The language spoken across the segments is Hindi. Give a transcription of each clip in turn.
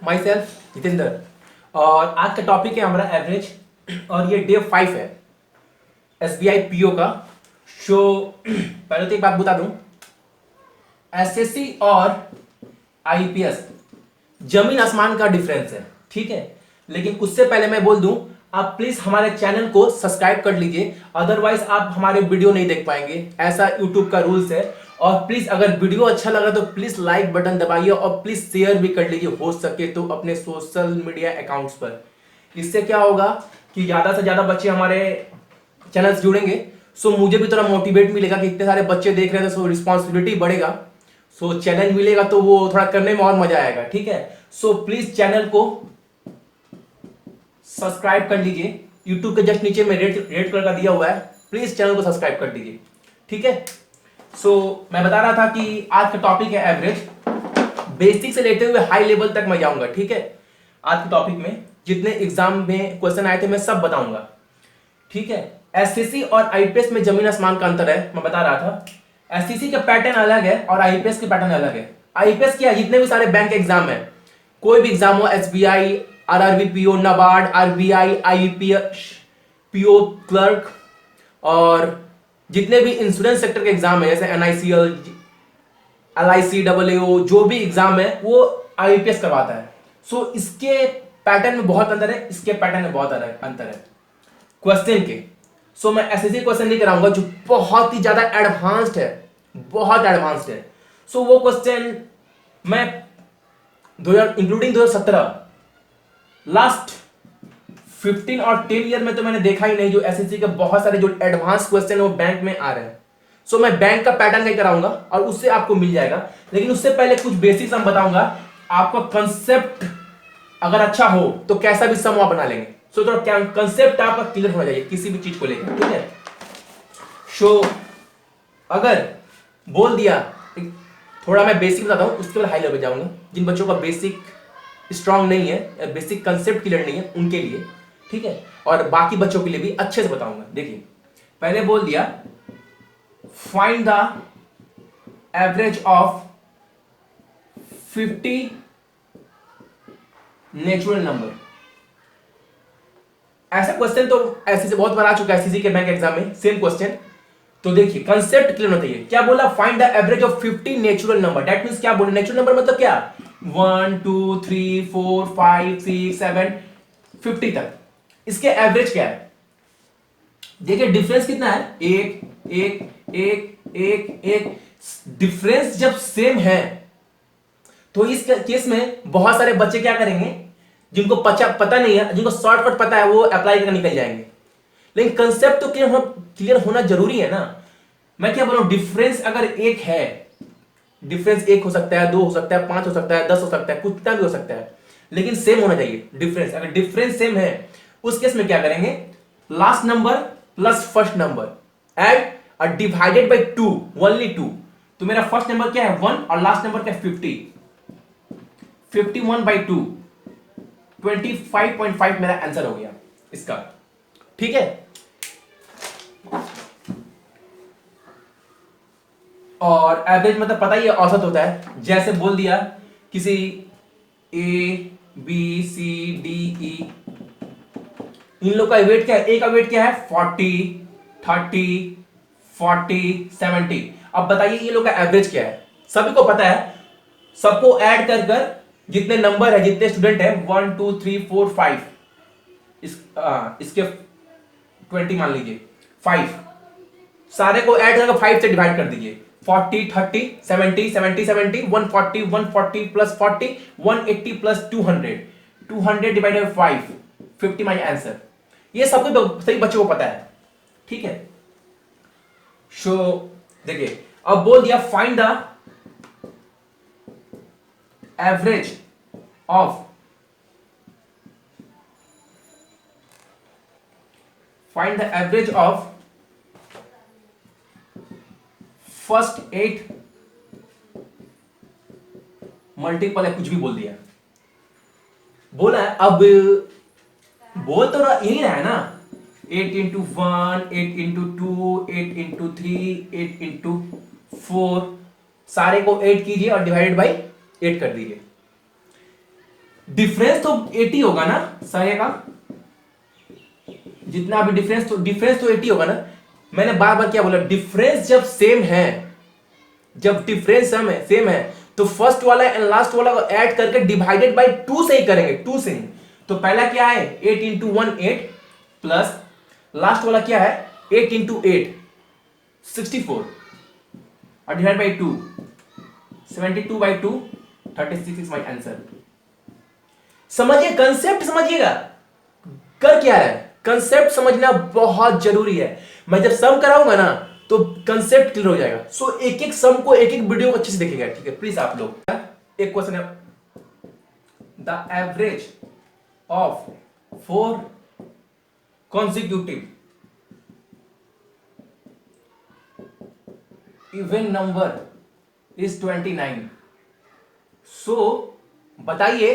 My self Jitendra. और आज का टॉपिक है हमारा एवरेज, और ये डे 5 है एसबीआई पीओ का। शो पहले तो एक बात बता दूं, एसएससी और आईपीएस जमीन आसमान का डिफरेंस है, ठीक है। लेकिन उससे पहले मैं बोल दूं, आप प्लीज हमारे चैनल को सब्सक्राइब कर लीजिए, अदरवाइज आप हमारे वीडियो नहीं देख पाएंगे, ऐसा यूट्यूब का रूल्स है। और प्लीज अगर वीडियो अच्छा लगा तो प्लीज लाइक बटन दबाइए और प्लीज शेयर भी कर लीजिए, हो सके तो अपने सोशल मीडिया अकाउंट्स पर। इससे क्या होगा कि ज्यादा से ज्यादा बच्चे हमारे चैनल से जुड़ेंगे, सो मुझे भी थोड़ा मोटिवेट मिलेगा कि इतने सारे बच्चे देख रहे हैं, तो सो रिस्पॉन्सिबिलिटी बढ़ेगा, सो चैलेंज मिलेगा, तो वो थोड़ा करने में और मजा आएगा, ठीक है। सो प्लीज चैनल को सब्सक्राइब कर लीजिए, यूट्यूब के जस्ट नीचे में रेड कलर का दिया हुआ है, प्लीज चैनल को सब्सक्राइब कर दीजिए, ठीक है। सो मैं बता रहा था कि आज का टॉपिक है एवरेज, बेसिक से लेते हुए हाई लेवल तक मैं जाऊंगा, ठीक है। आज के टॉपिक में जितने एग्जाम में क्वेश्चन आए थे मैं सब बताऊंगा, ठीक है। एससीसी और आईपीएस में जमीन आसमान का अंतर है, मैं बता रहा था। एससीसी का पैटर्न अलग है और आईपीएस के पैटर्न अलग है। आईपीएस क्या है, जितने भी सारे बैंक एग्जाम है, कोई भी एग्जाम हो, SBI, RRB PO, NABARD, RBI, IPS PO clerk, और जितने भी इंश्योरेंस सेक्टर के एग्जाम है जैसे एनआईसीएल, एलआईसी, डबल एओ, जो भी एग्जाम है वो आईपीएस करवाता है। सो इसके पैटर्न में बहुत अंतर है, इसके पैटर्न में बहुत अंतर है क्वेश्चन के। सो मैं एसएससी क्वेश्चन नहीं कराऊंगा जो बहुत ही ज्यादा एडवांस्ड है, बहुत एडवांस्ड है। सो वो क्वेश्चन मैं 2000 इंक्लूडिंग 2017 लास्ट 15 और 10 ईयर में तो मैंने देखा ही नहीं, जो एसएससी के बहुत सारे जो एडवांस क्वेश्चन है वो बैंक में आ रहे हैं। सो मैं बैंक का पैटर्न नहीं कराऊंगा और उससे आपको मिल जाएगा, लेकिन उससे पहले कुछ बेसिक्स हम बताऊंगा। आपका कंसेप्ट अगर अच्छा हो तो कैसा भी सम आप बना लेंगे। सो तो क्या कंसेप्ट आपका क्लियर होना चाहिए किसी भी चीज को लेकर, ठीक है। सो अगर बोल दिया, थोड़ा मैं बेसिक बताता हूं, उसके बाद हाई लेवल जाऊंगा। जिन बच्चों का बेसिक स्ट्रांग नहीं है, बेसिक कंसेप्ट क्लियर नहीं है, उनके लिए, ठीक है। और बाकी बच्चों के लिए भी अच्छे से बताऊंगा। देखिए, पहले बोल दिया, find the average of 50 natural number. ऐसा क्वेश्चन तो ऐसे से बहुत बार आ चुका है सीसी के बैंक एग्जाम में, सेम क्वेश्चन। तो देखिए, कंसेप्ट क्लियर होना चाहिए। क्या बोला, find the average of 50 natural number. That means क्या बोले, नेचुरल नंबर मतलब क्या, 1 2 3 4 5 6 7 50 तक, इसके एवरेज क्या है। देखिए डिफरेंस कितना है, एक एक एक एक एक। डिफरेंस जब सेम है तो इस केस में बहुत सारे बच्चे क्या करेंगे, जिनको पता नहीं है, जिनको शॉर्टकट पता है, वो अप्लाई करके निकल जाएंगे। लेकिन कंसेप्ट तो क्लियर होना जरूरी है ना। मैं क्या बोल रहा हूं, डिफरेंस अगर एक है, डिफरेंस एक हो सकता है, दो हो सकता है, 5 हो सकता है, 10 हो सकता है, कितना भी हो सकता है, लेकिन सेम होना चाहिए डिफरेंस। अगर डिफरेंस सेम है उस केस में क्या करेंगे, last number plus first number add और डिवाइडेड बाई 2, ओनली 2। तो मेरा फर्स्ट नंबर क्या है 1 और लास्ट नंबर क्या है 50, 51/2, 25.5 मेरा आंसर हो गया इसका, ठीक है। और एवरेज मतलब पता ही है, औसत होता है। जैसे बोल दिया किसी A B C D E, इन लोग का वेट क्या है, ए का वेट क्या है 40 30 40 70। अब बताइए ये लोग का एवरेज क्या है, सभी को पता है। सबको ऐड कर कर जितने नंबर है, जितने स्टूडेंट है, 1 2 3 4 5, इसके 20 मान लीजिए, 5, सारे को ऐड करके 5 से डिवाइड कर दीजिए। 40 30 70 70 70 140 140 plus 40 180 plus 200 200 divided by 5, 50 my answer. ये सब कुछ सही बच्चों को पता है, ठीक है। सो देखिए, अब बोल दिया find the average of find the average of first 8 multiple है, कुछ भी बोल दिया, बोला है। अब बोल तो यही रहा है ना, 8 इंटू 1 8 इंटू 2 8 इंटू 3 8 इंटू 4, सारे को 8 कीजिए और डिवाइडेड बाई 8 कर दीजिए। डिफरेंस तो 80 होगा ना सारे का, जितना भी डिफरेंस तो 80 होगा ना। मैंने बार बार क्या बोला, डिफरेंस जब सेम है, जब डिफरेंस सेम है तो फर्स्ट वाला एंड लास्ट वाला को ऐड करके डिवाइडेड बाय 2 से ही करेंगे, 2 से ही। तो पहला क्या है 8 इंटू 1 8 प्लस लास्ट वाला क्या है 8 इंटू 8 64 और divide by 2 72 by 2 36 is my answer. समझिए कंसेप्ट, समझिएगा कर क्या है, कंसेप्ट समझना बहुत जरूरी है। मैं जब सम कराऊंगा ना तो कंसेप्ट क्लियर हो जाएगा। सो एक एक सम को एक एक वीडियो को अच्छे से देखेगा, ठीक है प्लीज आप लोग। एक क्वेश्चन है, the average of 4 consecutive even number is 29। सो बताइए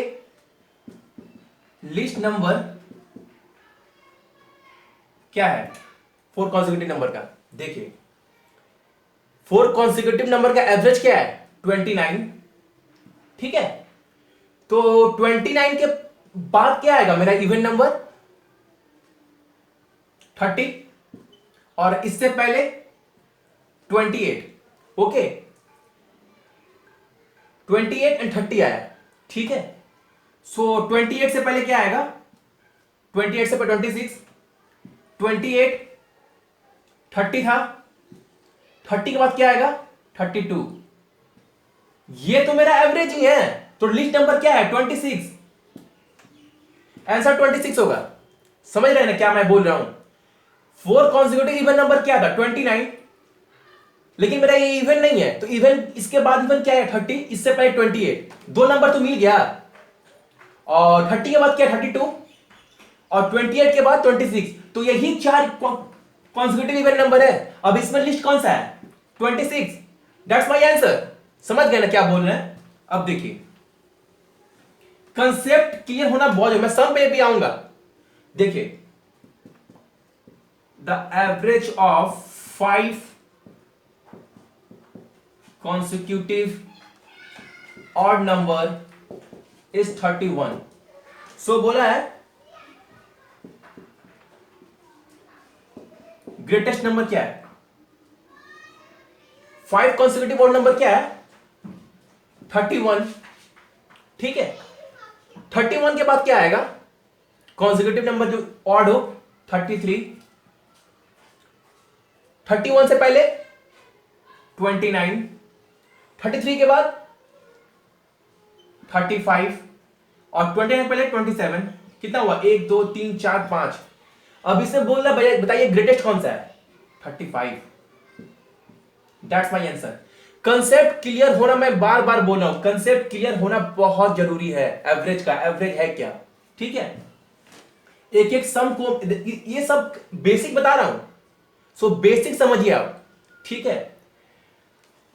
लिस्ट नंबर क्या है 4 कॉन्सेक्यूटिव नंबर का। देखिए 4 कॉन्सेक्यूटिव नंबर का एवरेज क्या है 29, ठीक है। तो 29 के बाद क्या आएगा मेरा इवन नंबर 30 और इससे पहले 28, ओके 28 एंड 30 आया, ठीक है। सो 28 से पहले क्या आएगा 28 से पहले 26, 28 30 था, 30 के बाद क्या आएगा 32। ये तो मेरा एवरेज ही है, तो लिस्ट नंबर क्या है 26, आंसर 26 होगा। समझ रहे हैं ना क्या मैं बोल रहा हूं। 4 कॉन्सेक्यूटिव इवन नंबर क्या था 29, लेकिन मेरा ये इवन नहीं है तो इवन इसके बाद इवन क्या है 30, इससे पहले 28, 2 नंबर तो मिल गया। और 30 के बाद क्या 32 और 28 के बाद 26, तो यही 4 कॉन्सेक्यूटिव इवन नंबर है। अब इसमें लिस्ट कौन सा है 26, दैट्स माय आंसर। समझ गए ना क्या बोल रहे हैं। अब देखिए कंसेप्ट क्लियर होना बहुत है, मैं सम पे भी आऊंगा। देखिए the average of 5 consecutive odd number is 31। सो बोला है ग्रेटेस्ट नंबर क्या है 5 consecutive odd नंबर क्या है 31, ठीक है। 31 के बाद क्या आएगा consecutive नंबर जो ऑड हो 33, 31 से पहले 29, 33 के बाद 35 और 29 पहले 27, कितना हुआ 1 2 3 4 5। अब इसमें बोल रहा बताइए ग्रेटेस्ट कौन सा है 35, that's my answer. Concept clear होना, मैं बार बार बोल रहा हूं कंसेप्ट क्लियर होना बहुत जरूरी है। एवरेज का एवरेज है क्या, ठीक है। एक एक सम को ये सब बेसिक बता रहा हूं, सो बेसिक समझिए आप, ठीक है।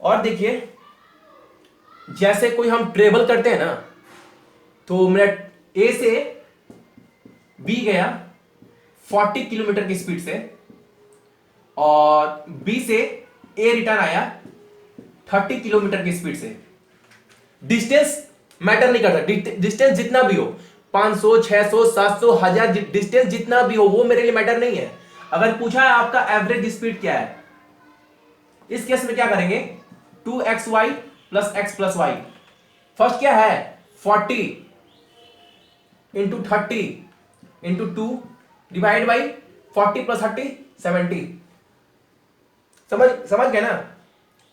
और देखिए जैसे कोई हम ट्रेवल करते हैं ना, तो मेरा ए से बी गया 40 किलोमीटर की स्पीड से और बी से ए रिटर्न आया 30 किलोमीटर की स्पीड से। डिस्टेंस मैटर नहीं करता, डिस्टेंस जितना भी हो 500 600 700 1000 डिस्टेंस जितना भी हो वो मेरे लिए मैटर नहीं है। अगर पूछा है आपका एवरेज स्पीड क्या है, इस केस में क्या करेंगे 2xy plus x plus y. First क्या है 40 into 30 into 2 divide by 40 plus 30 70। समझ गए ना,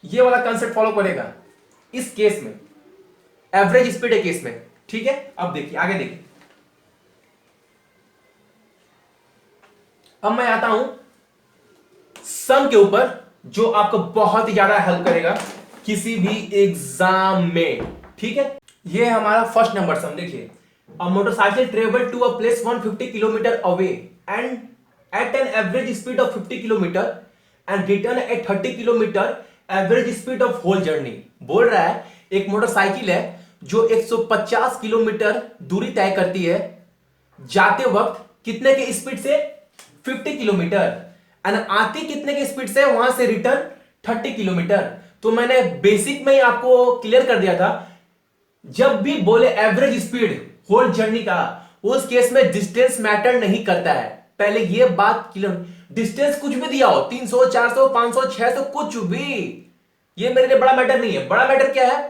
ये वाला कंसेप्ट फॉलो करेगा इस केस में, एवरेज स्पीड है केस में, ठीक है। अब देखिए आगे देखिए, अब मैं आता हूं सम के ऊपर जो आपको बहुत ही ज्यादा हेल्प करेगा किसी भी एग्जाम में, ठीक है। ये हमारा फर्स्ट नंबर सम। देखिए a motorcycle travel to a place 150 kilometre away and at an average speed of 50 kilometre and return at 30 kilometre average speed of whole journey. बोल रहा है एक मोटरसाइकिल है जो 150 किलोमीटर दूरी तय करती है जाते वक्त कितने के स्पीड से 50 किलोमीटर एंड आती कितने के स्पीड से वहां से रिटर्न 30 किलोमीटर। तो मैंने बेसिक में ही आपको क्लियर कर दिया था, जब भी बोले एवरेज स्पीड होल जर्नी का, उस केस में डिस्टेंस मैटर नहीं करता है। पहले ये बात क्लियर, डिस्टेंस कुछ भी दिया हो, 300 400 500 600 कुछ भी, ये मेरे लिए बड़ा मैटर नहीं है। बड़ा मैटर क्या है,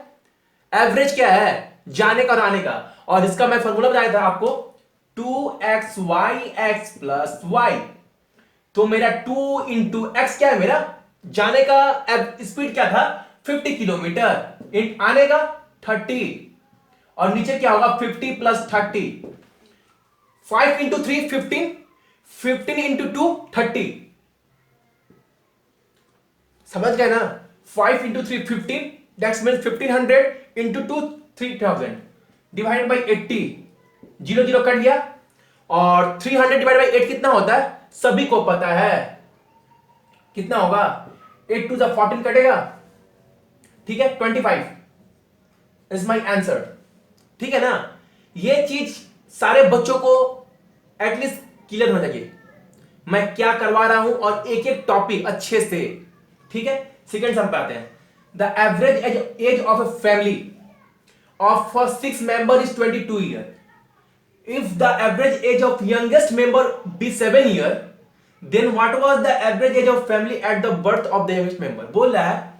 एवरेज क्या है जाने का और आने का। और इसका मैं फॉर्मूला बताया था आपको, 2xy प्लस वाई। तो मेरा 2 इंटू एक्स क्या है, मेरा जाने का स्पीड क्या था 50 किलोमीटर, आने का 30, और नीचे क्या होगा 50 प्लस 30, 5 इंटू 3 15, 15 इंटू 2 30, समझ गए ना। 5 into 3 15, that's means 1500 into 2 3000 divided by 80, zero zero cut गया। और 300 डिवाइड बाई 8 कितना होता है, सभी को पता है कितना होगा, 8 टू 14 कटेगा, ठीक है 25 इज माई आंसर, ठीक है ना। ये चीज सारे बच्चों को एटलीस्ट क्लियर होना चाहिए मैं क्या करवा रहा हूं, और एक एक टॉपिक अच्छे से, ठीक है। सेकेंड सम पे आते हैं। The average as of a family of first 6 member is 22 year. If the average age of youngest member be 7 year, then what was the average age of family at the birth of the youngest member? बोल रहा है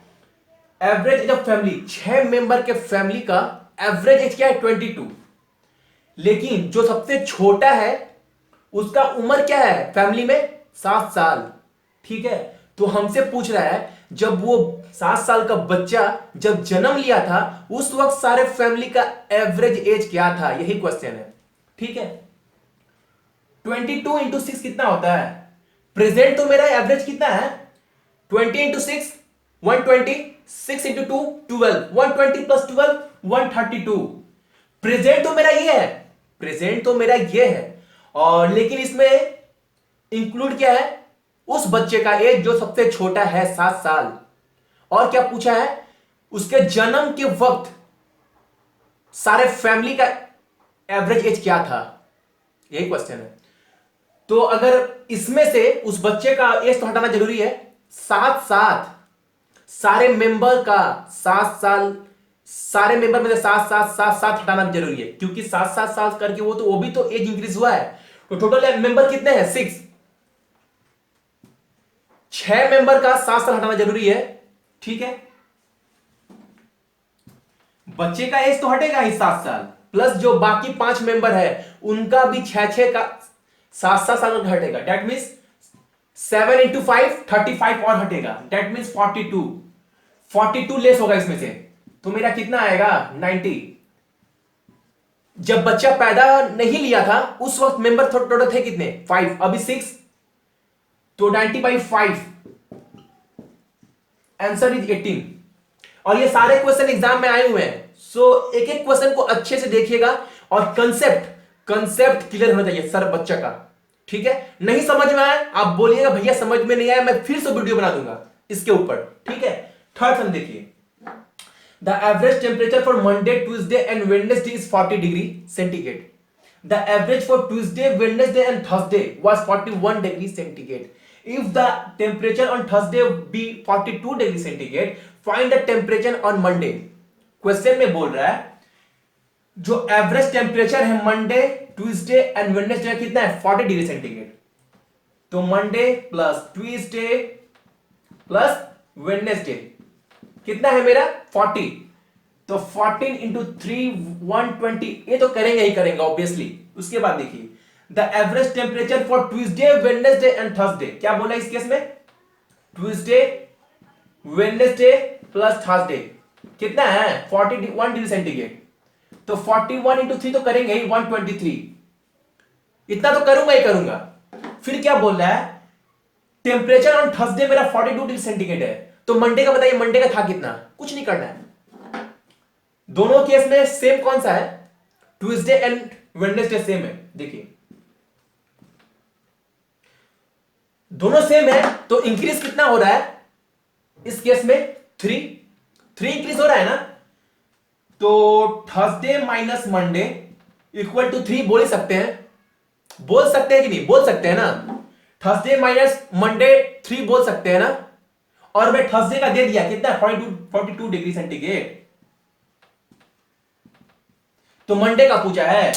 average age of family, 6 member के फैमिली का एवरेज एज क्या है 22, लेकिन जो सबसे छोटा है उसका उम्र क्या है फैमिली में 7 साल, ठीक है। तो हमसे पूछ रहा है जब वो 7 साल का बच्चा जब जन्म लिया था उस वक्त सारे फैमिली का एवरेज एज क्या था, यही क्वेश्चन है, ठीक है। 22 इंटू 6 कितना होता है, प्रेजेंट तो मेरा एवरेज कितना है 20 इंटू 6 120, 6 इंटू 2 12, 120 प्लस 12 132। प्रेजेंट तो मेरा ये है, प्रेजेंट तो मेरा ये है, और लेकिन इसमें इंक्लूड क्या है उस बच्चे का एज जो सबसे छोटा है 7 साल। और क्या पूछा है, उसके जन्म के वक्त सारे फैमिली का एवरेज एज क्या था, यही क्वेश्चन है। तो अगर इसमें से उस बच्चे का एज तो हटाना जरूरी है, साथ साथ सारे मेंबर का 7 साल, सारे मेंबर में से 7 7 7 7 हटाना भी जरूरी है, क्योंकि 7 7 साल करके वो भी तो एज इंक्रीज हुआ है। तो टोटल मेंबर कितने हैं 6, 6 मेंबर का 7 साल हटाना जरूरी है, ठीक है। बच्चे का एज तो हटेगा ही 7 साल, प्लस जो बाकी 5 मेंबर है उनका भी 6 का 7 साल का हटेगा, डेट मीन्स 7 इंटू 5 35 और हटेगा, डेट मीन्स 42 लेस होगा इसमें से, तो मेरा कितना आएगा 90। जब बच्चा पैदा नहीं लिया था उस वक्त मेंबर टोटल थे कितने 5, अभी 6, तो 90 बाई 5, आंसर इज 18। और ये सारे क्वेश्चन एग्जाम में आए हुए हैं, सो एक एक क्वेश्चन को अच्छे से देखिएगा, और कंसेप्ट क्लियर होना चाहिए सर बच्चा का, ठीक है। नहीं समझ में आया आप बोलिएगा भैया समझ में नहीं आया, मैं फिर से वीडियो बना दूंगा इसके ऊपर, ठीक है। थर्ड सम देखिए, the average temperature for Monday Tuesday and Wednesday is 40 degree centigrade. The average for Tuesday Wednesday and Thursday was 41 degree centigrade. If the temperature on Thursday be 42 degree centigrade, find the temperature on Monday. Question में बोल रहा है जो एवरेज टेम्परेचर है मंडे ट्यूसडे एंड वेडनेसडे कितना है 40 डिग्री सेंटीग्रेड। तो Monday plus Tuesday plus Wednesday कितना है मेरा 40, तो 14 इंटू 3 120, ये तो करेंगे ही करेंगे ऑब्वियसली। उसके बाद देखिए the average temperature for Tuesday Wednesday and Thursday, क्या बोला इस केस में ट्यूसडे वेडनेसडे प्लस थर्सडे कितना है 41 डिग्री सेंटीग्रेड, तो 41 इंटू 3 तो करेंगे ही 123, इतना तो करूंगा ही करूंगा। फिर क्या बोल रहा है टेम्परेचर ऑन थर्सडे मेरा 42 डिग्री सेंटीग्रेड है, तो मंडे का बताइए मंडे का था कितना, कुछ नहीं करना है। दोनों केस में सेम कौन सा है ट्यूसडे एंड वेडनेसडे सेम है, देखिए दोनों सेम है, तो इंक्रीज कितना हो रहा है इस केस में 3 इंक्रीज हो रहा है ना, तो Thursday minus Monday equal to 3 बोल सकते हैं, बोल सकते हैं कि नहीं बोल सकते हैं ना, थर्सडे माइनस मंडे 3 बोल सकते हैं ना। और मैं थर्सडे का दे दिया कितना 42 डिग्री सेंटीग्रेड, तो मंडे का पूछा है,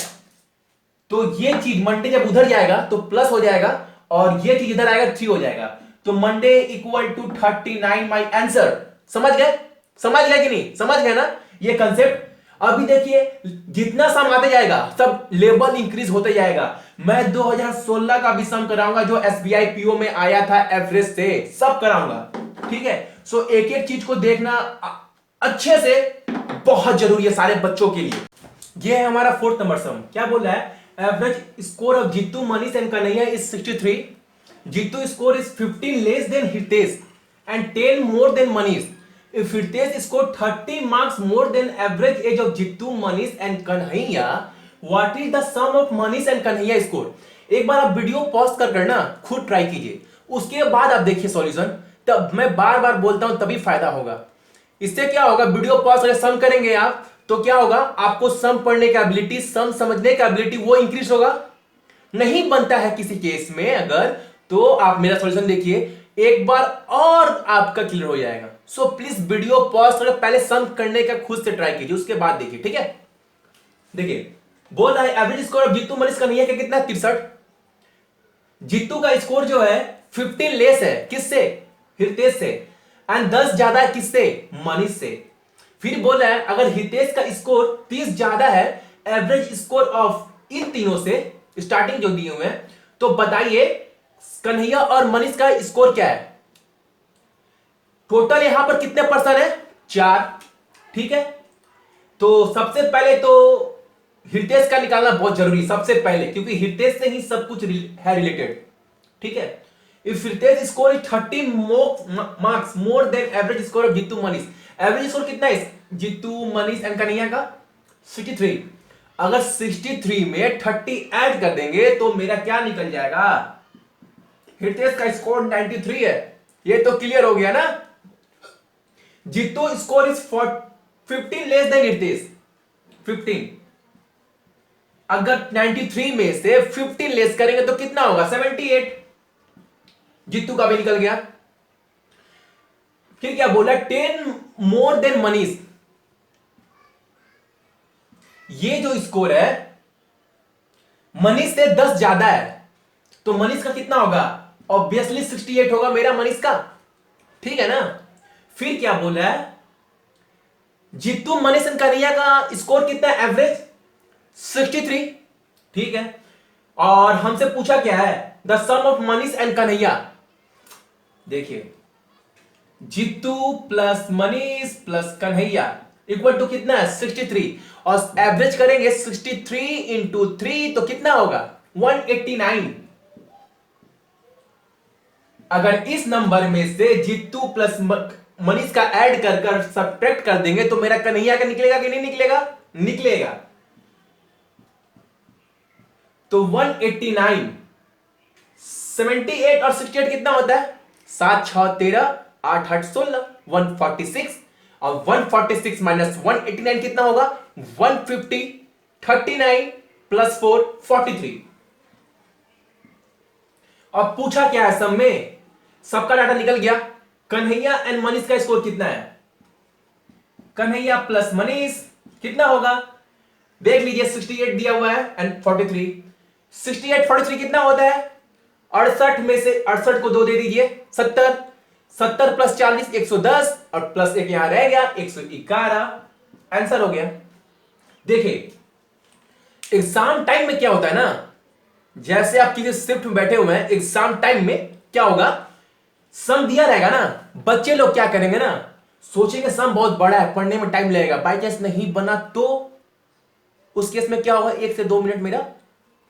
तो ये चीज मंडे जब उधर जाएगा तो प्लस हो जाएगा और ये चीज इधर आएगा 3 हो जाएगा। तो Monday equal to 39 my answer. समझ गए? समझ गए कि नहीं? समझ गए ना ये कंसेप्ट? अभी देखिए जितना सम आते जाएगा सब लेवल इंक्रीज होते जाएगा। मैं 2016 का भी सम कराऊंगा जो एसबीआई पीओ में आया था एवरेज से, सब कराऊंगा। ठीक है, सो एक एक चीज को देखना अच्छे से बहुत जरूरी है सारे बच्चों के लिए। ये है हमारा 4th नंबर सम। क्या बोल रहा है? Average score of Jitu, Manish and Kanhaiya is 63. Jitu score is 15 less than Hitesh and 10 more than Manish. If Hitesh scored 30 marks more than average age of Jittu, Manish and Kanhaiya, what is the sum of Manish and Kanhaiya score? एक बार आप वीडियो पॉज कर करना खुद ट्राई कीजिए, उसके बाद आप देखिए सॉल्यूशन। तब मैं बार बार बोलता हूं तभी फायदा होगा। इससे क्या होगा, वीडियो पॉज करके सम करेंगे आप तो क्या होगा, आपको सम पढ़ने की एबिलिटी, सम समझने की एबिलिटी वो इंक्रीज होगा। नहीं बनता है किसी केस में अगर, तो आप मेरा सॉल्यूशन देखिए एक बार और आपका क्लियर हो जाएगा। सो प्लीज वीडियो पॉज करके पहले सम करने का खुद से ट्राई कीजिए, उसके बाद देखिए। ठीक है, देखिए बोल रहा है average score of Jitu Manish Kanhaiya का कितना है? 63। जीतू का स्कोर जो है 15 लेस है किससे? हितेश से। एंड 10 ज्यादा है किससे? मनीष से। फिर बोल रहा है अगर हितेश का स्कोर 30 ज्यादा है एवरेज स्कोर ऑफ इन तीनों से, स्टार्टिंग जो दिए हुए हैं, तो बताइए कन्हैया और मनीष का स्कोर क्या है? टोटल यहां पर कितने पर्सन है? 4। ठीक है, तो सबसे पहले तो हितेश का निकालना बहुत जरूरी सबसे पहले, क्योंकि हितेश से ही सब कुछ है रिलेटेड। ठीक है, if Hitesh score is 30 marks more than average score of Jitu Manish. Average score कितना है जीतू मनीष एंड कन्हैया का? 63। अगर 63 में 30 ऐड कर देंगे तो मेरा क्या निकल जाएगा? हितेश का स्कोर 93 है। ये तो क्लियर हो गया ना। Jitu score is 15 less than Hitesh, 15। अगर 93 में से 15 लेस करेंगे तो कितना होगा? 78। जीतू का भी निकल गया। फिर क्या बोला? 10 मोर देन मनीष। ये जो स्कोर है मनीष से 10 ज्यादा है, तो मनीष का कितना होगा? ऑब्वियसली 68 होगा मेरा मनीष का। ठीक है ना। फिर क्या बोला है? जीतू मनीष एंड कन्हैया का स्कोर कितना है एवरेज? 63। ठीक है, और हमसे पूछा क्या है? The sum of Manish and Kanhaiya. देखिए Jitu plus Manish plus Kanhaiya equal to कितना है? 63। और एवरेज करेंगे 63 इंटू 3 तो कितना होगा? 189। अगर इस नंबर में से जीतू प्लस मनीष का ऐड कर कर सब्ट्रैक्ट कर देंगे तो मेरा कन्हैया का निकलेगा कि नहीं निकलेगा? निकलेगा। तो 189, 78 और 68 कितना होता है? 7 6 13, 8 8 16, 146। और 146 माइनस 189 कितना होगा? 150। 39 प्लस 4 43। अब पूछा क्या है सब में? सबका डाटा निकल गया। कन्हैया एंड मनीष का स्कोर कितना है? कन्हैया प्लस मनीष कितना होगा? देख लीजिए 68 दिया हुआ है एंड 43। 68 43 कितना होता है? 68 में से 68 को 2 दे दीजिए, 70। 70 प्लस 40 110 और प्लस 1 यहां रह गया 111। आंसर हो गया। देखिए एग्जाम टाइम में क्या होता है ना, जैसे आप किसी शिफ्ट में बैठे हुए हैं, एग्जाम टाइम में क्या होगा? सम दिया रहेगा ना, बच्चे लोग क्या करेंगे ना, सोचेंगे सम बहुत बड़ा है, पढ़ने में टाइम लगेगा, बाई चांस नहीं बना तो उस केस में क्या होगा? 1 से 2 मिनट मेरा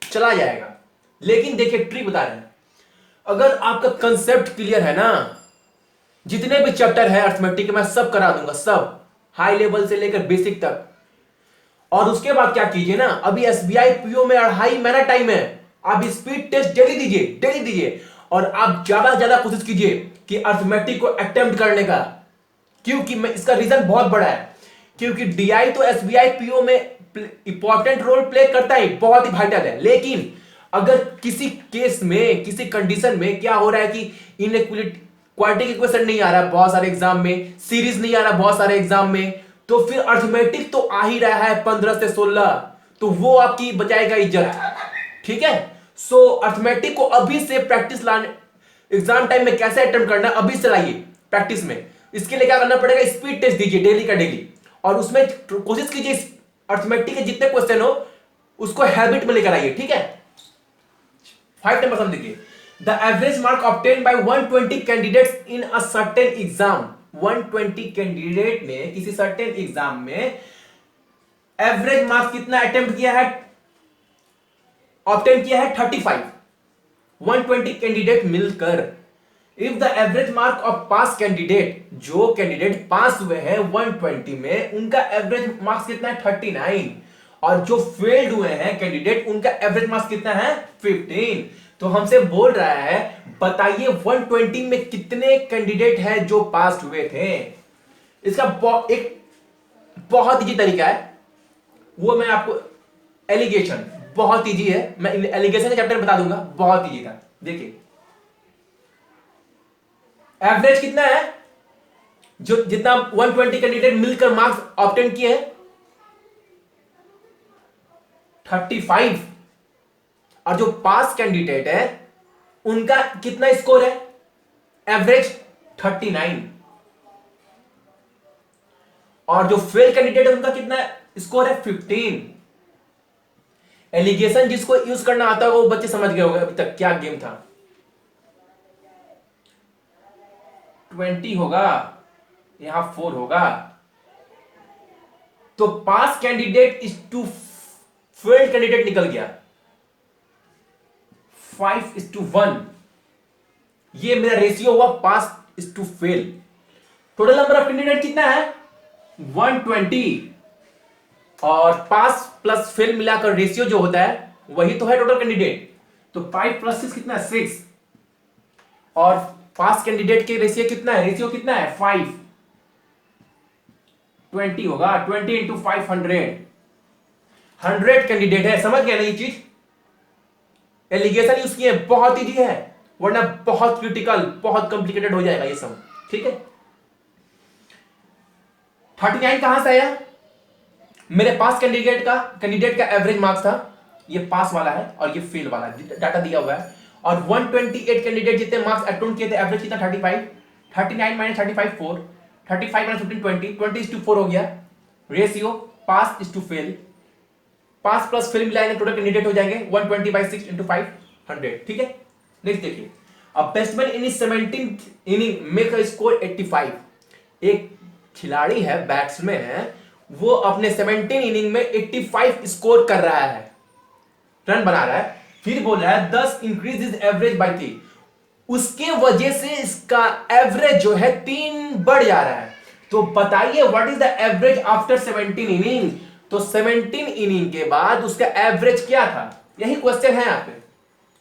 चला जाएगा। लेकिन देखिए ट्रिक बता रहे हैं, अगर आपका कंसेप्ट क्लियर है ना, जितने भी चैप्टर है अर्थमेटिक में सब करा दूंगा, सब हाई लेवल से लेकर बेसिक तक। और उसके बाद क्या कीजिए ना, अभी एसबीआई पीओ में 2.5 महीना टाइम है, आप स्पीड टेस्ट डेली दीजिए, डेली दीजिए। और आप ज्यादा से ज्यादा कोशिश कीजिए कि अर्थमेटिक को अटेम्प्ट करने का, क्योंकि मैं इसका रीजन बहुत बड़ा है, क्योंकि डीआई तो एसबीआई पीओ में इंपॉर्टेंट रोल प्ले करता है, बहुत ही वाइटल है। लेकिन अगर किसी केस में, किसी कंडीशन में क्या हो रहा है कि इनइक्वालिटी, क्वाड्रेटिक इक्वेशन नहीं आ रहा बहुत सारे एग्जाम में, सीरीज नहीं आ रहा बहुत सारे एग्जाम में, तो फिर अर्थमेटिक तो आ ही रहा है 15 से 16, तो वो आपकी बचाएगा इज्जत। ठीक है, सो अर्थमेटिक को अभी से प्रैक्टिस लाने, एग्जाम टाइम में कैसे अटेम्प्ट करना अभी से लाइए प्रैक्टिस में। इसके लिए क्या करना पड़ेगा, स्पीड टेस्ट दीजिए डेली का डेली, और उसमें कोशिश कीजिए अर्थमेटिक के जितने क्वेश्चन हो उसको हैबिट में लेकर आइए। ठीक है, 5 नंबर सम देखिए, the average mark obtain bye 120 candidates in a certain exam. 120 candidate ने किसी सर्टेन एग्जाम में एवरेज मार्क्स कितना अटेम्प्ट किया है, ऑब्टेन किया है 35। 120 कैंडिडेट मिलकर, if the average mark of pass candidate, जो कैंडिडेट पास हुए हैं 120 में उनका एवरेज मार्क्स कितना है 39, और जो फेल्ड हुए हैं कैंडिडेट उनका एवरेज मार्क्स कितना है 15। तो हमसे बोल रहा है बताइए 120 में कितने कैंडिडेट हैं जो पास हुए थे। इसका एक बहुत इजी तरीका है, वो मैं आपको, एलिगेशन बहुत इजी है, मैं एलिगेशन का चैप्टर बता दूंगा, बहुत इजी था। देखिए एवरेज कितना है, जो जितना 120 कैंडिडेट मिलकर मार्क्स ऑब्टेन किए हैं 35, और जो पास कैंडिडेट है उनका कितना स्कोर है एवरेज 39, और जो फेल कैंडिडेट है उनका कितना स्कोर है 15। एलिगेशन जिसको यूज करना आता है वो बच्चे समझ गए होंगे अभी तक क्या गेम था। 20 होगा, यहां 4 होगा, तो pass candidate is to failed candidate निकल गया 5:1, ये मेरा रेशियो हुआ pass is to fail. Total number of candidate कितना है 120, और पास प्लस फेल मिलाकर रेशियो जो होता है वही तो है टोटल कैंडिडेट। तो 5 + 6 कितना है 6, और पास कैंडिडेट के रेशियो कितना है, रेशियो कितना है 5, 20 होगा, 20 × 5 100 कैंडिडेट है। समझ गया ना ये चीज, एलिगेशन यूज किए, बहुत इजी है, वरना बहुत क्रिटिकल बहुत कॉम्प्लिकेटेड हो जाएगा ये सब। ठीक है, 39 कहां से आया, मेरे पास कैंडिडेट का एवरेज मार्क्स था, ये पास वाला है और ये फेल वाला है, डाटा दिया हुआ है, और 128 कैंडिडेट जितने मार्क्स अटेम्प्ट किए थे एवरेज कितना 35, 39 - 35 4, 35 - 15 20, 20:4 हो गया ratio, pass is to fail, pass plus fail मिलाएंगे टोटल कैंडिडेट हो जाएंगे 120/6 × 500। ठीक है, नेक्स्ट देखिए, a batsman in 17th inning make a score 85। एक खिलाड़ी है, बैट्समैन है, वो अपने 17 इनिंग में 85 स्कोर कर रहा है, रन बना रहा है, फिर बोल रहा है 10 इंक्रीज इज एवरेज बाय 3, उसके वजह से इसका एवरेज जो है 3 बढ़ जा रहा है। तो बताइए what is the average after 17 inning. तो 17 इनिंग के बाद उसका एवरेज क्या था, यही क्वेश्चन है यहां पे।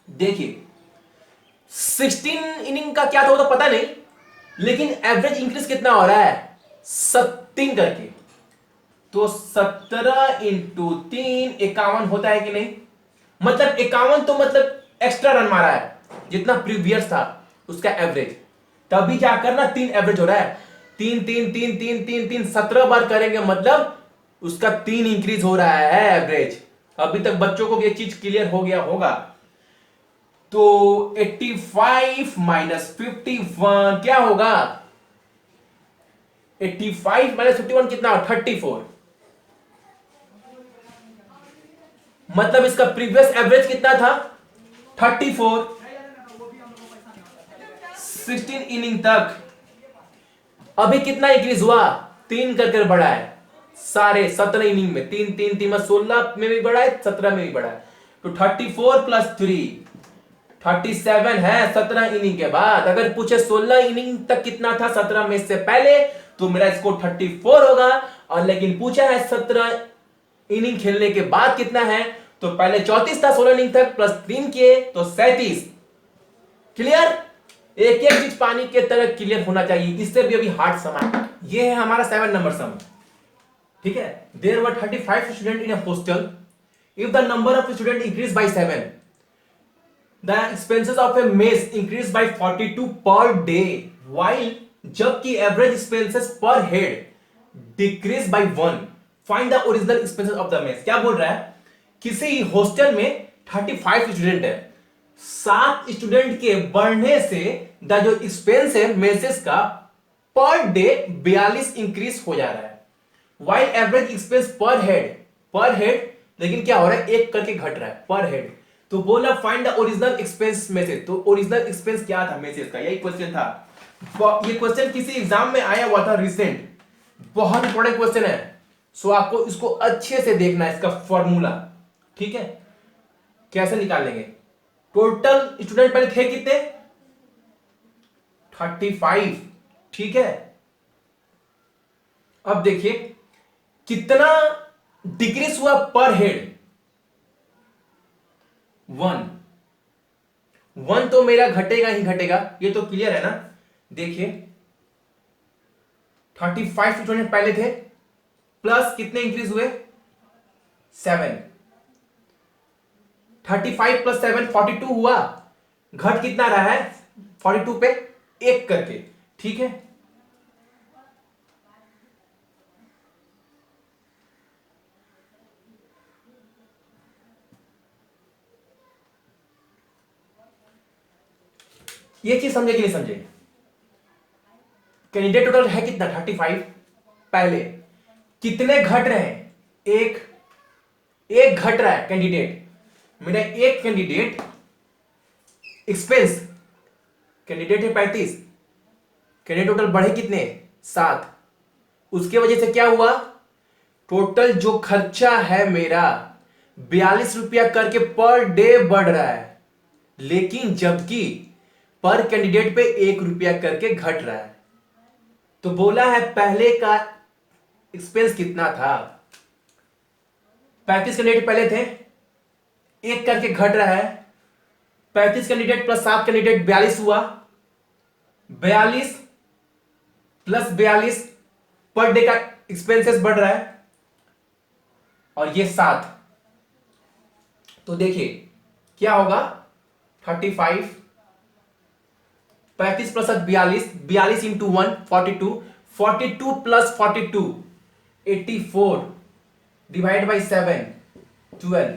देखिए 16 इनिंग का क्या था वो तो पता नहीं, लेकिन एवरेज इंक्रीज कितना हो रहा है 17 करके, तो 17 × 3 51 होता है कि नहीं, मतलब 51, तो मतलब एक्स्ट्रा रन मारा है जितना प्रीवियस था उसका एवरेज, तभी क्या करना 3 एवरेज हो रहा है, 3 3 3 3 3 3 17 बार करेंगे मतलब उसका 3 इंक्रीज हो रहा है एवरेज। अभी तक बच्चों को ये चीज क्लियर हो गया होगा। तो 85 - 51 क्या होगा, 85 - 51 कितना हो 34, मतलब इसका प्रीवियस एवरेज कितना था 34, 16 इनिंग तक। अभी कितना इंक्रीज हुआ 3 कर बढ़ा है, सारे 17 इनिंग में 3 3 3 में 16 में भी बढ़ा है 17 में भी बढ़ा है, तो 34 + 3 37 है 17 इनिंग के बाद। अगर पूछे 16 इनिंग तक कितना था 17 में से पहले, तो मेरा स्कोर 34 होगा, और लेकिन पूछा है 17 इनिंग खेलने के बाद कितना है, तो पहले 34 था 16 इनिंग तक, प्लस 3 किए तो 37। क्लियर, एक एक चीज पानी के तरह क्लियर होना चाहिए, इससे भी अभी हार्ड समा। ये है हमारा 7 नंबर सम। ठीक है, there were 35 student in a hostel, if the number of student increase by 7, the expenses of a mess increase by 42 per day, while जबकि average expenses per head decrease by 1, find the original expenses of the mess. क्या बोल रहा है, किसी हॉस्टल में 35 स्टूडेंट है, 7 स्टूडेंट के बढ़ने से द जो एक्सपेंस है मेसेस का पर डे 42 इंक्रीज हो जा रहा है, वाइल एवरेज एक्सपेंस पर हेड लेकिन क्या हो रहा है, एक करके घट रहा है पर हेड। तो बोला find the original expense message, तो ओरिजिनल एक्सपेंस क्या था मेसेज का, यही क्वेश्चन था। ये क्वेश्चन किसी एग्जाम में आया हुआ था रिसेंट, बहुत इंपॉर्टेंट क्वेश्चन है। सो आपको इसको अच्छे से देखना है, इसका फॉर्मूला, ठीक है। कैसे निकालेंगे, टोटल स्टूडेंट पहले थे कितने, 35, ठीक है। अब देखिए कितना डिक्रीज हुआ पर हेड, 1 तो मेरा घटेगा ही घटेगा, ये तो क्लियर है ना। देखिए 35 स्टूडेंट पहले थे, प्लस कितने इंक्रीज हुए, 7, 35 प्लस 7 42 हुआ, घट कितना रहा है 42 पे एक करके, ठीक है। ये चीज समझे कि नहीं समझे, कैंडिडेट टोटल है कितना 35, पहले कितने घट रहे हैं, एक घट रहा है कैंडिडेट, मेरा एक कैंडिडेट एक्सपेंस, कैंडिडेट है 35, कैंडिडेट टोटल बढ़े कितने 7, उसके वजह से क्या हुआ, टोटल जो खर्चा है मेरा 42 रुपया करके पर डे बढ़ रहा है, लेकिन जबकि पर कैंडिडेट पे 1 रुपया करके घट रहा है। तो बोला है पहले का एक्सपेंस कितना था, 35 कैंडिडेट पहले थे, एक करके घट रहा है, 35 कैंडिडेट प्लस 7 कैंडिडेट 42 हुआ, 42 प्लस 42 पर डे का एक्सपेंसेस बढ़ रहा है, और ये 7, तो देखिए क्या होगा 35, 35 plus 42, 42 into 1 42, 42 plus 42 84 divide by 7 12,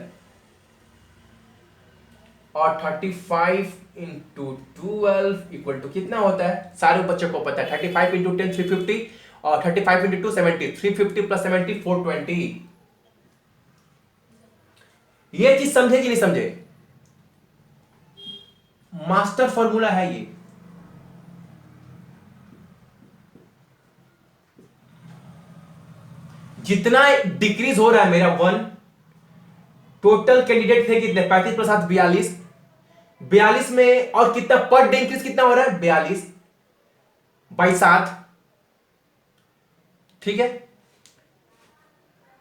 और 35 इंटू 12 इक्वल टू कितना होता है, सारे बच्चों को पता है 35 इंटू 10 350, और 35 इंटू 2 70, 350 प्लस 70 420। ये चीज समझे कि नहीं समझे, मास्टर फॉर्मूला है ये। जितना डिक्रीज हो रहा है मेरा 1, टोटल कैंडिडेट थे कितने 35 प्लस 7 42, 42 में और कितना पर डे इंक्रीज कितना हो रहा है 42 बाई 7, ठीक है।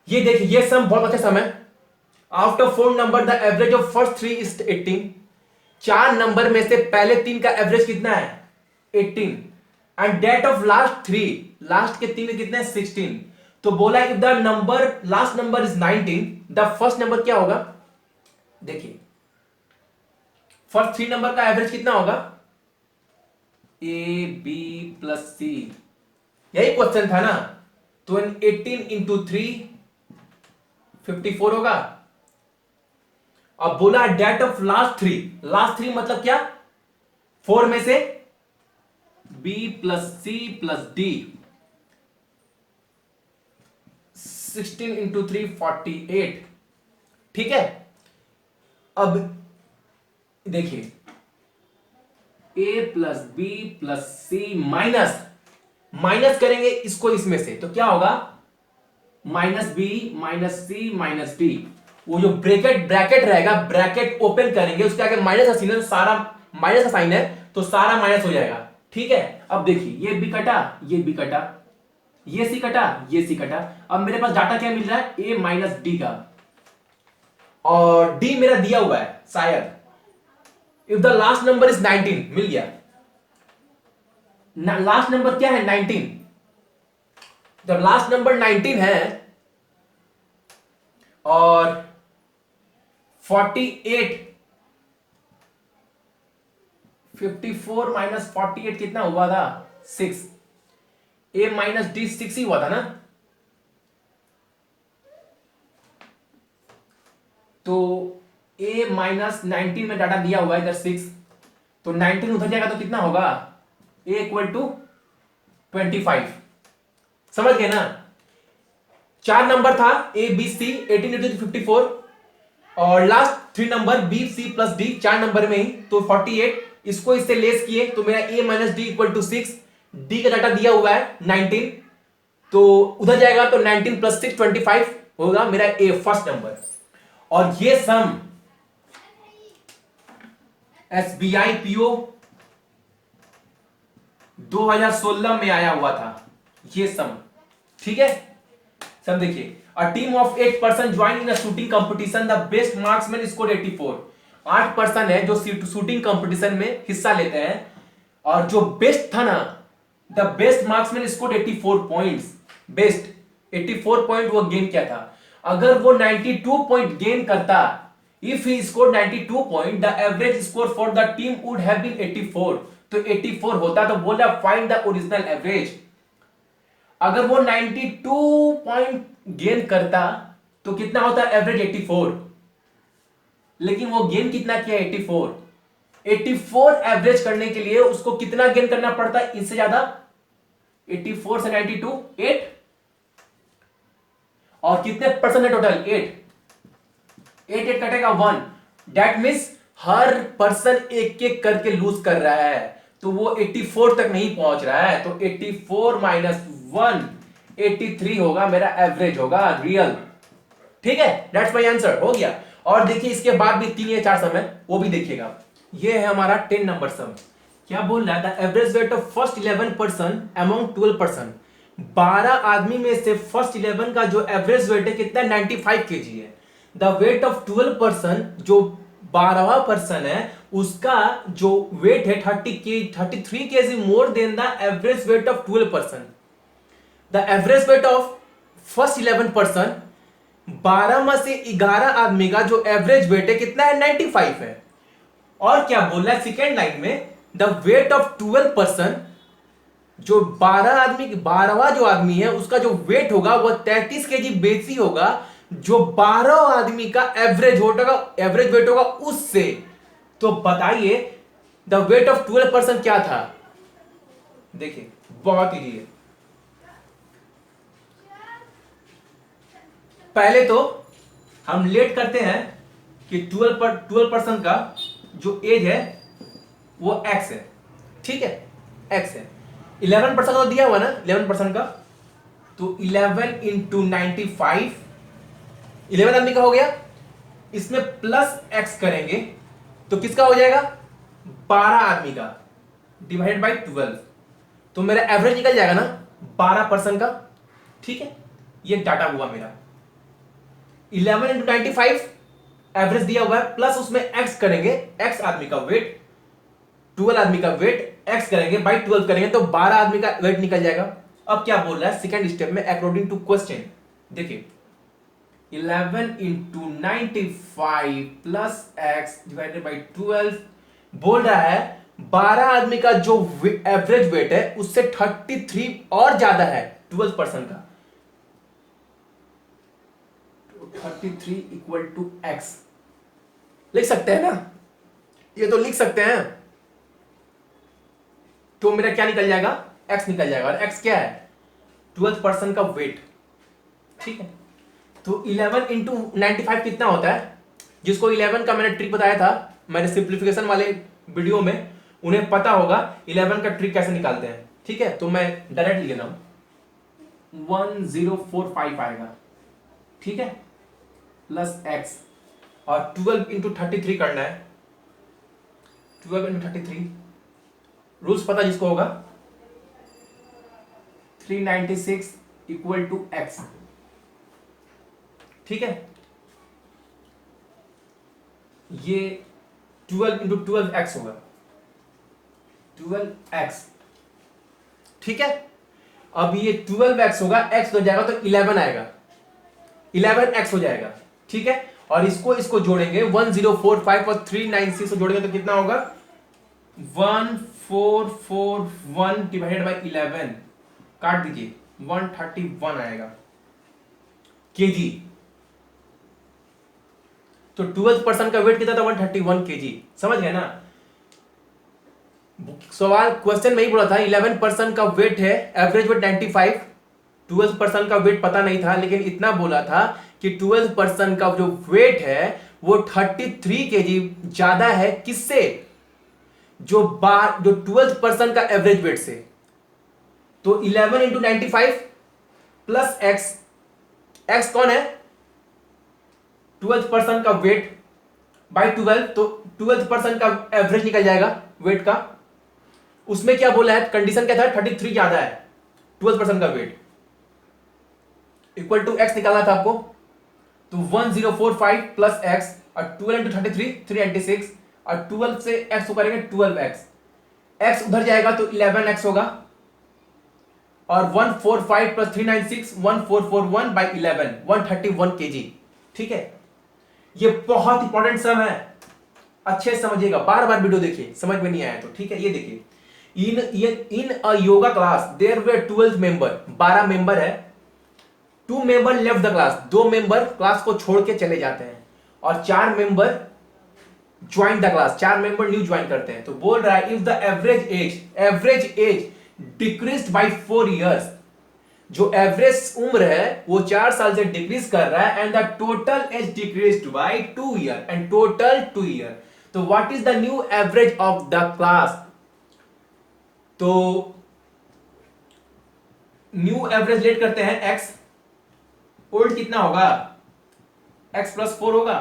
ये देखिए ये सम बहुत अच्छा सम है। Out of 4 number the average of first 3 is 18, 4 number में से पहले 3 का एवरेज कितना है 18, and that of last 3, last के 3 कितने 16। तो बोला if the number last number is 19, the first number क्या होगा, देखिए फर्स्ट 3 नंबर का एवरेज कितना होगा, ए बी प्लस सी, यही क्वेश्चन था ना। तो 18 इंटू 3 54 होगा। अब बोला डेट ऑफ लास्ट 3, लास्ट 3 मतलब क्या, 4 में से B plus C plus D, 16 into 3 48, ठीक है। अब देखिए A plus B plus C minus करेंगे इसको इसमें से, तो क्या होगा minus B minus C minus D, वो जो ब्रैकेट रहेगा, ब्रैकेट ओपन करेंगे उसके आगे माइनस का साइन है, सारा माइनस का साइन है तो सारा माइनस हो जाएगा, ठीक है। अब देखिए ये बी कटा, ये बी कटा, ये सी कटा, ये सी कटा। अब मेरे पास डाटा क्या मिल रहा है, ए माइनस डी का, और डी मेरा दिया हुआ है शायद, if the last number is 19, मिल गया। लास्ट नंबर क्या है 19, जब लास्ट नंबर 19 है और 48, 54 माइनस 48 कितना हुआ था 6, ए माइनस डी 6 ही हुआ था ना, तो a माइनस 19 में डाटा दिया हुआ है इधर 6, तो 19 उधर जाएगा तो कितना होगा, a इक्वल टू 25। समझ गए ना। 4 नंबर था a b c, 18 into 54, और last 3 number b c plus d 4 number में ही, तो 48। इसको इससे लेस किए तो मेरा a minus D equal to 6, d का डाटा दिया हुआ है 19, तो उधर जाएगा तो 19 प्लस 6 25 होगा मेरा a फर्स्ट नंबर। और ये सम एसबीआई पीओ 2016 में आया हुआ था ये सम, ठीक है। सब देखिए, a team of 8 person join in a shooting competition, the best marksman score 84। 8 person है जो शूटिंग कंपटीशन में हिस्सा लेते हैं, और जो बेस्ट था ना, the best marksman score 84 points. Best 84 point वो गेन किया था। अगर वो 92 पॉइंट गेन करता, if he score 92 point, the average score for the team would have been 84। तो 84 होता, तो बोला फाइंड द ओरिजिनल एवरेज। अगर वो 92 पॉइंट गेन करता तो कितना होता एवरेज 84, लेकिन वो गेन कितना किया 84। 84 एवरेज करने के लिए उसको कितना गेन करना पड़ता है इससे ज्यादा, 84 से 92 8, और कितने परसेंट है टोटल 8, 8 कटेगा 1, दैट मीन्स हर पर्सन एक एक करके लूज कर रहा है, तो वो 84 तक नहीं पहुंच रहा है, तो 84 माइनस 1 83 होगा मेरा एवरेज होगा रियल, ठीक है। दैट्स माय आंसर, हो गया। और देखिए इसके बाद भी 3 या 4 सम है, वो भी देखिएगा। ये है हमारा 10 नंबर सम। क्या बोल रहा है, the average weight of first 11 person among 12 person. 12 आदमी में से फर्स्ट 11 का जो एवरेज वेट है कितना, 95 केजी है। द वेट ऑफ 12 पर्सन, जो 12वां पर्सन है उसका जो वेट है 33 KG more than the average weight of 12 person. The average weight of first 11 person, 12 में से 11 आदमी का जो एवरेज वेट है कितना है, 95 है। और क्या बोल रहा है सेकेंड लाइन में, द वेट ऑफ 12 पर्सन, जो 12 आदमी, 12वां जो आदमी है उसका जो वेट होगा वो 33 केजी बेसी होगा जो 12 आदमी का एवरेज वेट होगा उससे। तो बताइए द वेट ऑफ 12 पर्सन क्या था। देखिए बहुत इजी है। पहले तो हम लेट करते हैं कि 12 पर्सन का जो एज है वो x है, ठीक है, x है। 11% का तो दिया हुआ ना, 11% का, तो 11 इंटू 95, 11 आदमी का हो गया, इसमें प्लस x करेंगे तो किसका हो जाएगा, 12 आदमी का डिवाइडेड बाई 12, तो मेरा एवरेज निकल जाएगा ना 12% का, ठीक है। ये डाटा हुआ मेरा 11 इंटू 95 एवरेज दिया हुआ है, प्लस उसमें x करेंगे, x आदमी का वेट, 12 आदमी का वेट, x करेंगे बाई 12 करेंगे तो 12 आदमी का वेट निकल जाएगा। अब क्या बोल रहा है सेकंड स्टेप में, अकॉर्डिंग टू क्वेश्चन, देखिए 11 into 95 plus x divided by 12, बोल रहा है 12 आदमी का जो एवरेज वेट है उससे 33 और ज्यादा है 12% का, 33 इक्वल टू x लिख सकते हैं ना, ये तो लिख सकते हैं। तो मेरा क्या निकल जाएगा, x निकल जाएगा, और x क्या है 12% का वेट, ठीक है। तो 11 इंटू 95 कितना होता है, जिसको 11 का मैंने ट्रिक बताया था मैंने सिंप्लीफिकेशन वाले वीडियो में, उन्हें पता होगा 11 का ट्रिक कैसे निकालते हैं, ठीक है। तो मैं डायरेक्ट लिख रहा हूं 1045 आएगा, ठीक है, प्लस x, और 12 इंटू 33 करना है, 12 इंटू 33 रूल्स पता जिसको होगा, 396 इक्वल टू x, ठीक है। ये 12 इंटू 12x होगा, 12x, ठीक है। अब ये 12x होगा, x हो जाएगा तो 11 आएगा, 11x हो जाएगा, ठीक है। और इसको जोड़ेंगे 1045 और 396 को जोड़ेंगे तो कितना होगा, 1441 डिवाइडेड बाई 11, काट दीजिए 131 आएगा केजी। तो 12th पर्सन का वेट कितना था 131 kg। समझ गए ना? सवाल क्वेश्चन में ही बोला था 11 पर्सन का वेट है, एवरेज वेट 95। 12th पर्सन का वेट पता नहीं था, लेकिन इतना बोला था कि 12th पर्सन का जो वेट है वो 33 kg ज्यादा है किससे? जो 12th पर्सन का एवरेज वेट से। तो 11 इंटू 95 प्लस एक्स, एक्स कौन है? 12th पर्सन का वेट बाई 12, तो 12th पर्सन का एवरेज निकल जाएगा वेट का। उसमें क्या बोला है, कंडीशन क्या था? 33 ज्यादा है 12th पर्सन का वेट, इक्वल टू एक्स निकालना था आपको। तो 1045 प्लस एक्स, और 12 इंटू 33 396, और 12 से एक्स को करेंगे 12x, एक्स उधर जाएगा तो 11x होगा, और 145 प्लस 396 1441 बाई 11 131 kg। ठीक है, ये बहुत इंपॉर्टेंट सम है, अच्छे से समझिएगा, बार बार वीडियो देखिए, समझ में नहीं आया तो। ठीक है, ये देखिए, in a yoga class there were 12 member, 12 member है। 2 member left the class, 2 member class को छोड़ के चले जाते हैं, और 4 member join the class, 4 member new join करते हैं। तो बोल रहा है if the average age decreased by 4 years, जो एवरेज उम्र है वो 4 साल से डिक्रीज कर रहा है, and the total age decreased by 2 year, and total 2 year. तो what is the new average of the class? तो न्यू एवरेज लेट करते हैं एक्स, ओल्ड कितना होगा? एक्स प्लस 4 होगा।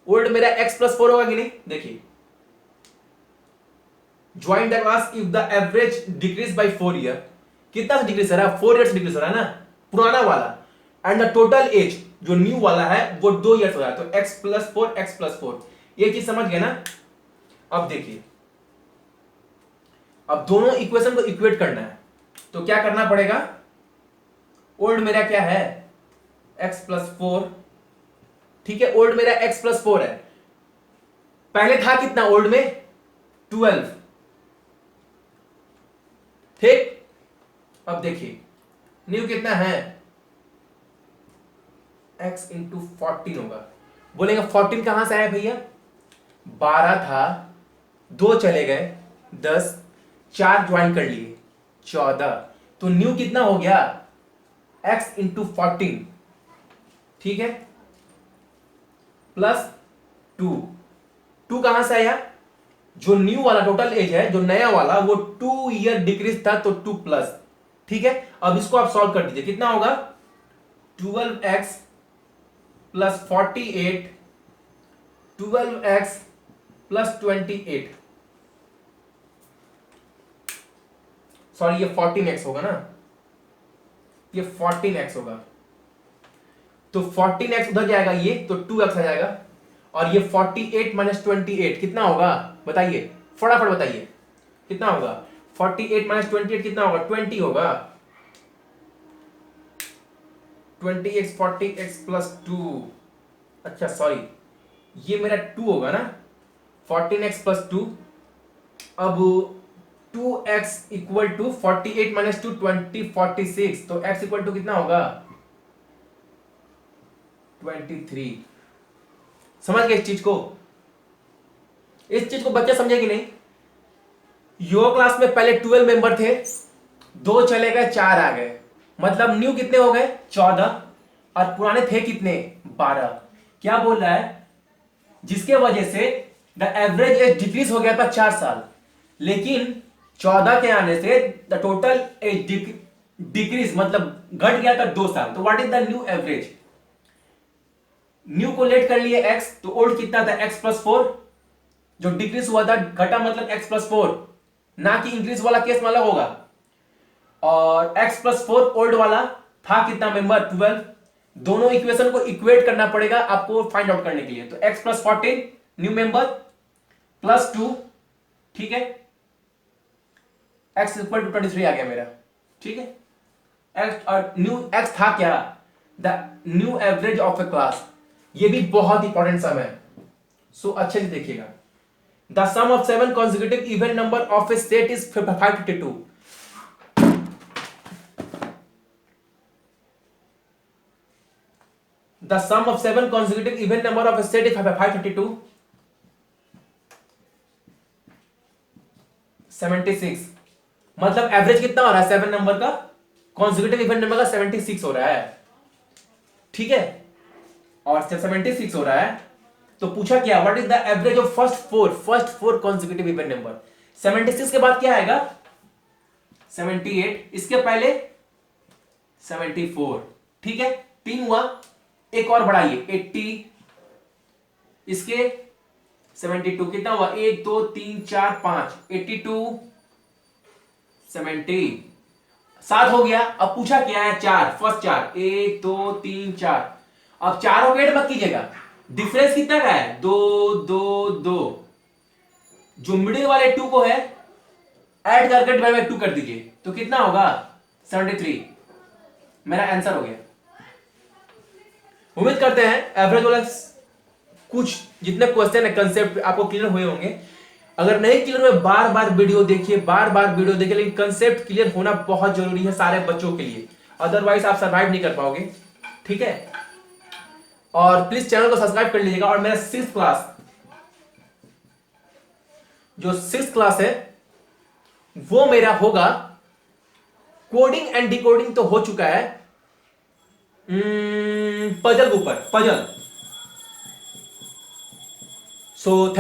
ओल्ड मेरा एक्स प्लस 4 होगा कि नहीं? देखिए, join the class if the average decrease by 4 year, कितना से डिक्रीज हो रहा है? 4 ईयर डिक्रीज हो रहा है ना, पुराना वाला। एंड द टोटल एज जो न्यू वाला है वो 2 ईयर्स हो रहा है, तो एक्स प्लस 4 एक्स प्लस 4, ये चीज समझ गए ना? अब देखिए, अब दोनों इक्वेशन को इक्वेट करना है, तो क्या करना पड़ेगा? ओल्ड मेरा क्या है? X plus 4। ठीक है, ओल्ड मेरा एक्स प्लस 4 है, पहले था कितना ओल्ड में? 12। ठीक, अब देखिए न्यू कितना है? x इंटू 14 होगा। बोलेंगे 14 कहां से आया भैया? 12 था, 2 चले गए 10, 4 ज्वाइन कर लिए 14, तो न्यू कितना हो गया? x into 14। ठीक है, प्लस 2 कहां से आया? जो न्यू वाला टोटल एज है, जो नया वाला, वो 2 ईयर डिक्रीज था, तो 2 प्लस। ठीक है, अब इसको आप सॉल्व कर दीजिए, कितना होगा? 12x plus 48, 12x plus 28, sorry ये 14x होगा ना, ये 14x होगा, तो 14x उधर जाएगा, ये तो 2x आ जाएगा, और ये 48 माइनस 28 कितना होगा? बताइए, फटाफट बताइए कितना होगा? 48 माइनस 28 कितना होगा? 20 होगा। 20x 40x प्लस 2, अच्छा सॉरी, ये मेरा 2 होगा ना, 14x प्लस 2। अब 2x इक्वल टू 48 माइनस 2 20 46, तो x इक्वल टू कितना होगा? 23। समझ गए इस चीज को? इस चीज को बच्चे समझे कि नहीं? योगा क्लास में पहले 12 मेंबर थे, 2 चले गए 4 आ गए, मतलब न्यू कितने हो गए? 14, और पुराने थे कितने? 12। क्या बोल रहा है? जिसके वजह से द एवरेज एज डिक्रीज हो गया था 4 साल, लेकिन 14 के आने से द टोटल एज डिक्रीज मतलब घट गया था 2 साल। तो what is the new average? New को लेट कर लिए x, तो ओल्ड कितना था? x प्लस 4, जो डिक्रीज हुआ था घटा मतलब x प्लस 4, ना कि इंक्रीज वाला केस में अलग होगा। और x प्लस 4 ओल्ड वाला था कितना मेंबर? 12। दोनों इक्वेशन को इक्वेट करना पड़ेगा आपको फाइंड आउट करने के लिए, तो x plus 14 new member plus 2, ठीक है, x इक्वल टू 23 आ गया मेरा। ठीक है, x और न्यू x था क्या? The new average of A class. ये भी बहुत इंपॉर्टेंट सम है, सो अच्छे से देखिएगा। The sum of 7 consecutive even number of a set is 552। The sum of 7 consecutive even number of a set is 532 76। मतलब एवरेज कितना हो रहा है 7 नंबर का, कॉन्जिक्यूटिव इवन नंबर का 76 हो रहा है, ठीक है। और जब 76 हो रहा है तो पूछा क्या, what is the average of first four consecutive even number. 76 के बाद क्या आएगा 78, इसके पहले 74, ठीक है। 3 हुआ, एक और बढ़ाइए 80, इसके 72, कितना हुआ 1 2 3 4 5 82 70, 7 हो गया। अब पूछा क्या है 4, फर्स्ट 4 1 2 3 4। अब चारों वेट मत कीजिएगा, डिफरेंस कितना का है 2 2 2, जो मिडिल वाले 2 को है ऐड करके डिवाइड बाय 2 कर दीजिए तो कितना होगा 73। मेरा आंसर हो गया। उम्मीद करते हैं एवरेज वाला कुछ जितने क्वेश्चन है कंसेप्ट आपको क्लियर हुए होंगे। अगर नहीं क्लियर हुए बार बार वीडियो देखिए, बार बार वीडियो देखिए, लेकिन कंसेप्ट क्लियर होना बहुत जरूरी है सारे बच्चों के लिए, अदरवाइज आप सर्वाइव नहीं कर पाओगे, ठीक है। और प्लीज चैनल को सब्सक्राइब कर लीजिएगा। और मेरा 6th क्लास, जो 6th क्लास है वो मेरा होगा, कोडिंग एंड डिकोडिंग तो हो चुका है, पजल के ऊपर, पजल। So thank